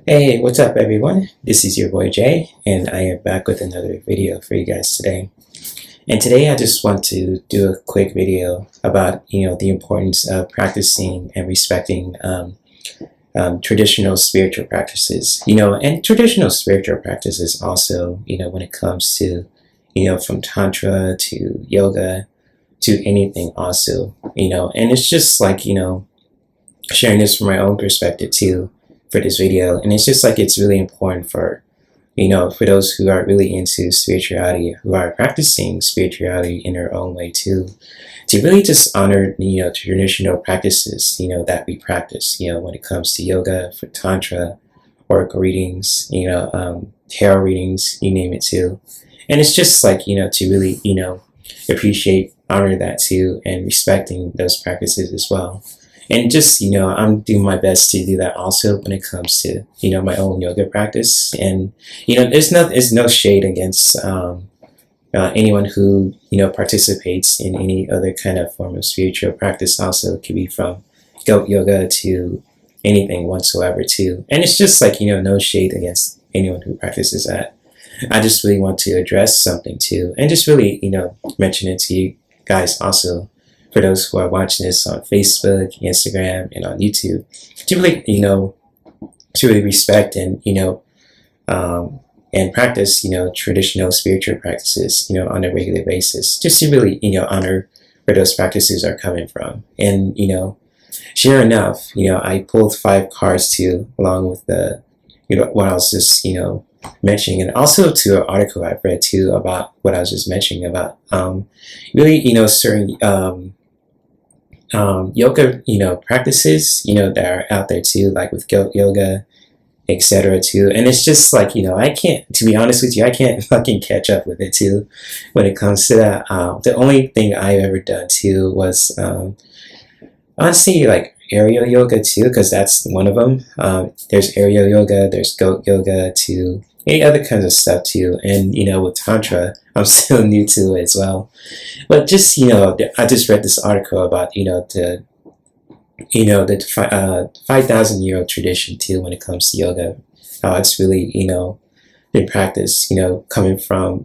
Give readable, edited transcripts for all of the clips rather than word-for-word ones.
Hey, what's up everyone? This is your boy Jay, and I am back with another video for you guys today. And today I just want to do a quick video about, the importance of practicing and respecting traditional spiritual practices, and traditional spiritual practices also, when it comes to, from Tantra to yoga to anything also, and it's just like, sharing this from my own perspective too, for this video. And it's just like it's really important for for those who are really into spirituality, who are practicing spirituality in their own way too, to really just honor traditional practices that we practice when it comes to yoga, for Tantra, oracle readings, tarot readings, you name it too. And it's just like to really appreciate, honor that too, and respecting those practices as well. And just, I'm doing my best to do that also when it comes to, my own yoga practice. And, there's no shade against anyone who, participates in any other kind of form of spiritual practice also. It could be from goat yoga to anything whatsoever too. And it's just like, no shade against anyone who practices that. I just really want to address something too, and just really, mention it to you guys also, for those who are watching this on Facebook, Instagram, and on YouTube, to really, to really respect and, and practice, traditional spiritual practices, on a regular basis, just to really, honor where those practices are coming from. And, sure enough, I pulled 5 cards too, along with the, what I was just, mentioning, and also to an article I've read too about what I was just mentioning about, really, certain, yoga, practices, that are out there too, like with goat yoga, etc. too. And it's just like, I can't, to be honest with you, I can't fucking catch up with it too when it comes to that. The only thing I've ever done too was, honestly, like aerial yoga too, because that's one of them. There's aerial yoga, there's goat yoga too, any other kinds of stuff too. And, with Tantra, I'm still new to it as well. But just, I just read this article about, the 5,000-year-old tradition too when it comes to yoga. How it's really, been practiced, coming from,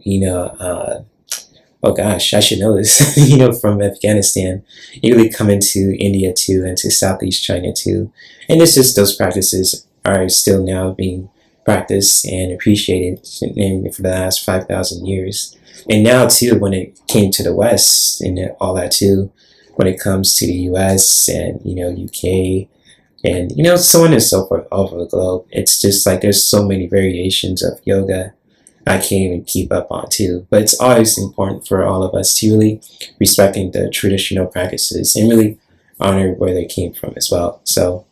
oh gosh, I should know this, from Afghanistan, you really come into India too, and to Southeast China too. And it's just those practices are still now being practiced and appreciated for the last 5,000 years. And now too, when it came to the West and all that too, when it comes to the US and, UK and, so on and so forth all over the globe, it's just like there's so many variations of yoga I can't even keep up on too. But it's always important for all of us to really respecting the traditional practices and really honor where they came from as well. So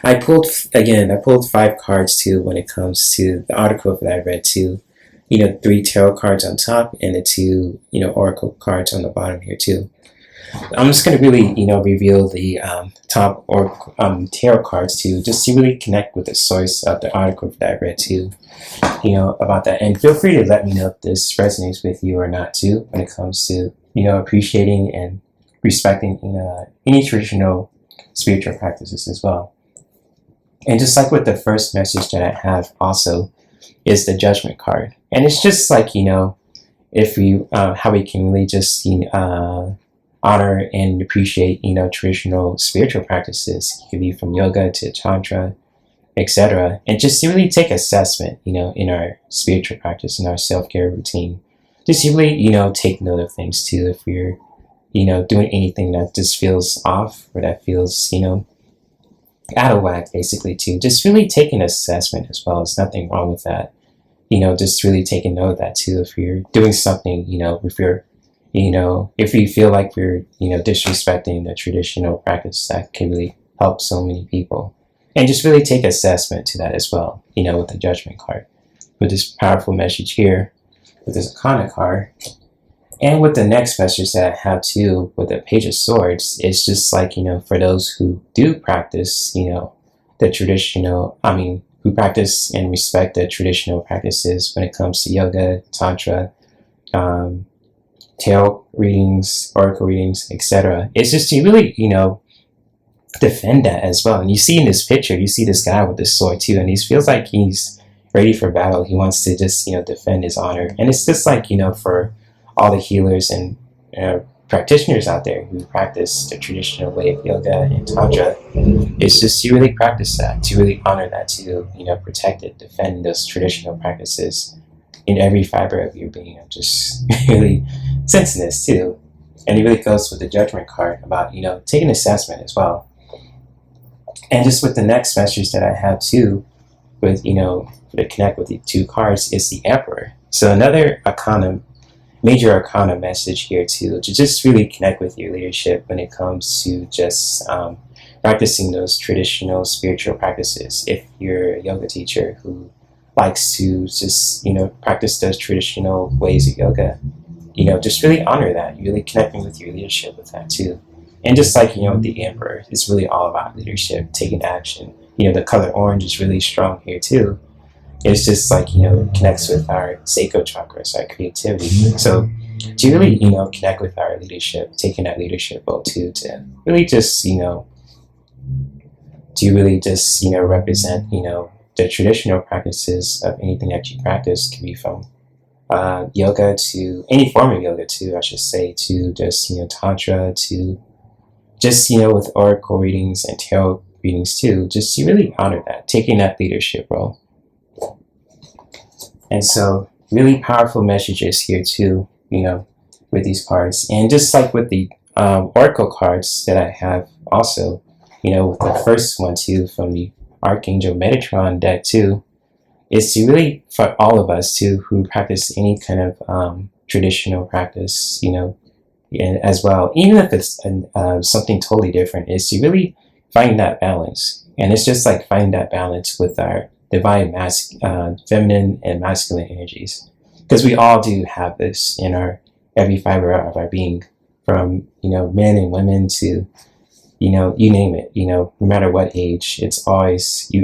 I pulled 5 cards too when it comes to the article that I read too. 3 tarot cards on top and the 2, oracle cards on the bottom here too. I'm just going to really, reveal the top or tarot cards too, just to really connect with the source of the article that I read too, about that. And feel free to let me know if this resonates with you or not too, when it comes to, appreciating and respecting, any traditional spiritual practices as well. And just like with the first message that I have also is the Judgment card. And it's just like, if we, how we can really just, honor and appreciate, traditional spiritual practices. It could be from yoga to Tantra, etc. And just to really take assessment, in our spiritual practice, in our self-care routine. Just to really, take note of things too. If we're, doing anything that just feels off or that feels, out of whack, basically too. Just really take an assessment as well. There's nothing wrong with that. Just really taking note of that too. If you're doing something, if you're, if you feel like we're, disrespecting the traditional practice, that can really help so many people. And just really take assessment to that as well, with the judgment card. With this powerful message here, with this Arcana card, and with the next message that I have too, with the Page of Swords, it's just like, for those who do practice, the traditional, who practice and respect the traditional practices when it comes to yoga, tantra, tarot readings, oracle readings, etc. It's just to really, defend that as well. And you see in this picture, you see this guy with this sword too, and he feels like he's ready for battle. He wants to just, defend his honor. And it's just like, for all the healers and practitioners out there who practice the traditional way of yoga and tantra, it's just to really practice that, to really honor that, to protect it, defend those traditional practices in every fiber of your being. I'm just really sensing this too. And it really goes with the Judgment card about taking assessment as well. And just with the next message that I have too, with to connect with the two cards, is the Emperor. So another major arcana message here too, to just really connect with your leadership when it comes to just practicing those traditional spiritual practices. If you're a yoga teacher who likes to just practice those traditional ways of yoga, just really honor that. You're really connecting with your leadership with that too. And just like the Emperor, it's really all about leadership, taking action. The color orange is really strong here too. It's just like, connects with our sacral chakras, our creativity. So to really, connect with our leadership, taking that leadership role too, to really just, represent, the traditional practices of anything that you practice. Can be from yoga to any form of yoga too, I should say, to just, tantra, to just, with oracle readings and tarot readings too, just to really honor that, taking that leadership role. And so really powerful messages here too, with these cards. And just like with the oracle cards that I have also, with the first one too, from the Archangel Metatron deck too, is to really, for all of us too, who practice any kind of traditional practice, and as well, even if it's something totally different, is to really find that balance. And it's just like finding that balance with our divine feminine and masculine energies, because we all do have this in our every fiber of our being, from men and women to you name it, no matter what age. It's always we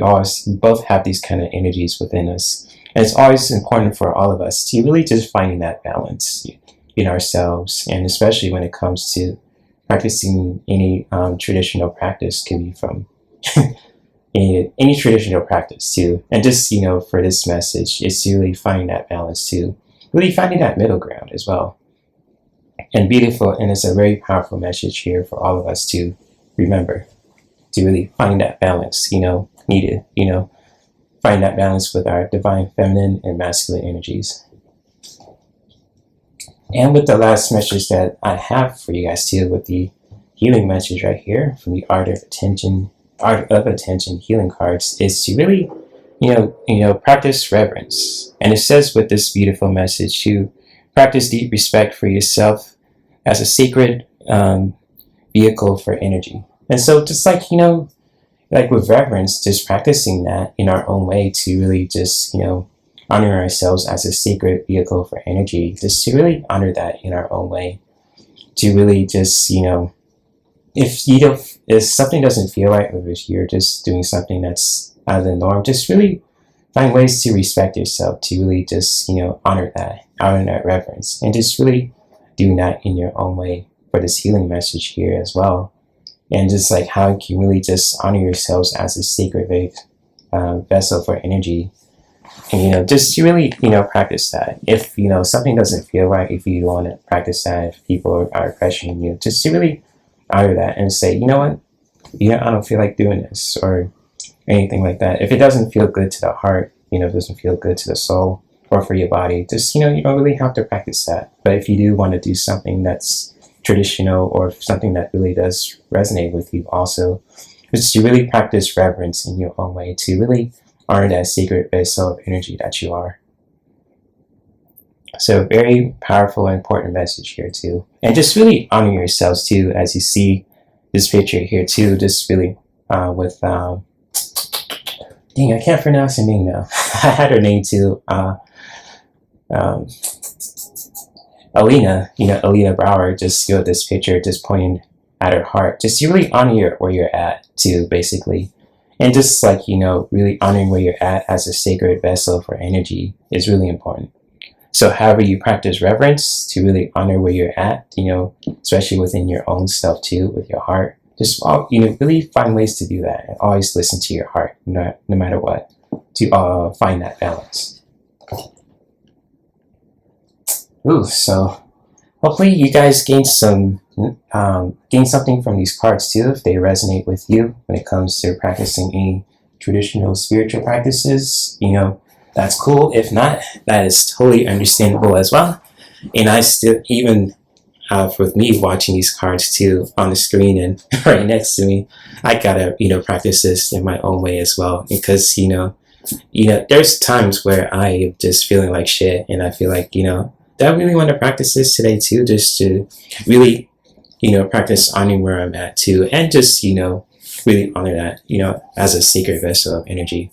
both have these kind of energies within us, and it's always important for all of us to really just finding that balance in ourselves. And especially when it comes to practicing any traditional practice, can be from any traditional practice too. And just for this message, it's really finding that balance too, really finding that middle ground as well. And beautiful, and it's a very powerful message here for all of us to remember, to really find that balance needed, find that balance with our divine feminine and masculine energies. And with the last message that I have for you guys too, with the healing message right here from the Art of Attention healing cards, is to really practice reverence. And it says with this beautiful message to practice deep respect for yourself as a sacred vehicle for energy. And so just like like with reverence, just practicing that in our own way, to really just honor ourselves as a sacred vehicle for energy, just to really honor that in our own way, to really just if something doesn't feel right, or if you're just doing something that's out of the norm, just really find ways to respect yourself, to really just honor that reverence, and just really doing that in your own way for this healing message here as well. And just like how you can really just honor yourselves as a sacred vessel for energy. And just to really practice that. If something doesn't feel right, if you want to practice that, if people are pressuring you, just to really honor that and say, you know what, I don't feel like doing this, or anything like that. If it doesn't feel good to the heart, if it doesn't feel good to the soul or for your body, just, you don't really have to practice that. But if you do want to do something that's traditional or something that really does resonate with you also, is to really practice reverence in your own way, to really honor that sacred vessel of energy that you are. So very powerful and important message here too. And just really honor yourselves too, as you see this picture here too, just really with, dang, I can't pronounce her name now. I had her name too. Alina, Alina Brower, just this picture, just pointing at her heart. Just you really honor where you're at too, basically. And just like, really honoring where you're at as a sacred vessel for energy is really important. So however you practice reverence, to really honor where you're at, especially within your own self too, with your heart. Just, really find ways to do that. And always listen to your heart, no matter what, to find that balance. Ooh, so hopefully you guys gain something from these cards too, if they resonate with you when it comes to practicing any traditional spiritual practices. That's cool. If not, that is totally understandable as well. And I still, even with me watching these cards too on the screen and right next to me, I gotta, practice this in my own way as well. Because, there's times where I am just feeling like shit, and I feel like, I really want to practice this today too, just to really, practice honoring where I'm at too, and just, really honor that, as a sacred vessel of energy.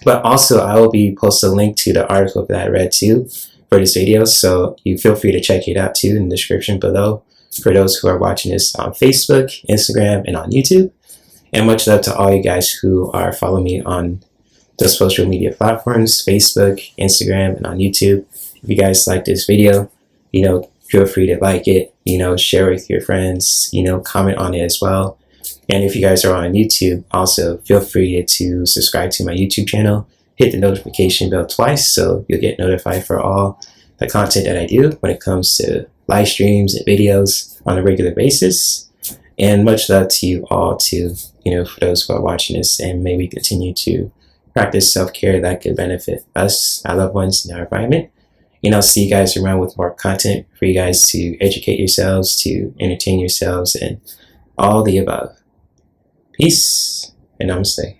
But also, I will be posting a link to the article that I read too for this video, so you feel free to check it out too in the description below for those who are watching this on Facebook, Instagram, and on YouTube. And much love to all you guys who are following me on those social media platforms, Facebook, Instagram, and on YouTube. If you guys like this video, feel free to like it, share with your friends, comment on it as well. And if you guys are on YouTube, also feel free to subscribe to my YouTube channel, hit the notification bell twice so you'll get notified for all the content that I do when it comes to live streams and videos on a regular basis. And much love to you all too, for those who are watching this, and may we continue to practice self-care that could benefit us, our loved ones, and our environment. I'll see you guys around with more content for you guys to educate yourselves, to entertain yourselves, and all the above. Peace and namaste.